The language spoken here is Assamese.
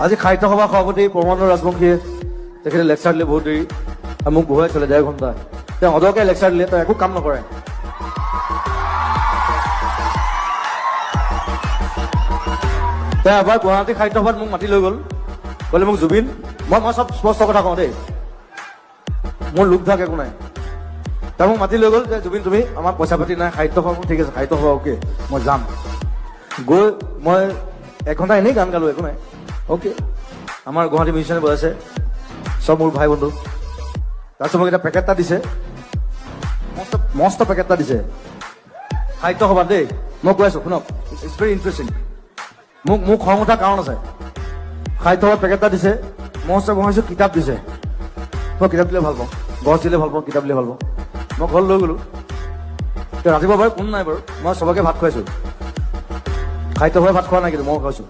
আজি সাহিত্য সভা সভাপতি পৰমানন্দ ৰাজবংশীয়ে তেখেতে লেকচাৰ দিলে বহুত দেৰি আৰু মোক বহুৱাই থলে 1.5 ঘণ্টা তেওঁ অদৰকে লেকচাৰ দিলে তেওঁ একো কাম নকৰে তেওঁ এবাৰ গুৱাহাটী সাহিত্য সভাত মোক মাতি লৈ গ'ল ক'লে মোক জুবিন মই চব স্পষ্ট কথা কওঁ দেই মোৰ লোক ধাক একো নাই তেওঁ মোক মাতি লৈ গ'ল যে জুবিন তুমি আমাৰ পইচা পাতি নাই সাহিত্য সভা ঠিক আছে সাহিত্য সভা অ'কে মই যাম গৈ মই 1 ঘণ্টা এনেই গান গালোঁ একো নাই অ'কে আমাৰ গুৱাহাটী মিউজিচিয়ানে বজাইছে চব মোৰ ভাই বন্ধু তাৰপিছত মোক এটা পেকেট এটা দিছে মস্ত পেকেট এটা দিছে সাহিত্য সভাত দেই মই কৈ আছোঁ শুনক ইটছ ভেৰি ইণ্টাৰেষ্টিং মোক খং উঠাৰ কাৰণ আছে সাহিত্য সভাত পেকেট এটা দিছে মস্ত বহাইছোঁ কিতাপ দিছে মই কিতাপ দিলে ভাল পাওঁ গছ দিলে ভাল পাওঁ কিতাপ দিলে ভাল পাওঁ মই ঘৰত লৈ গ'লোঁ ৰাতিপুৱা বাৰু কোনো নাই বাৰু মই চবকে ভাত খুৱাইছোঁ সাহিত্য সভাত ভাত খোৱা নাই কিন্তু মই খুৱাইছোঁ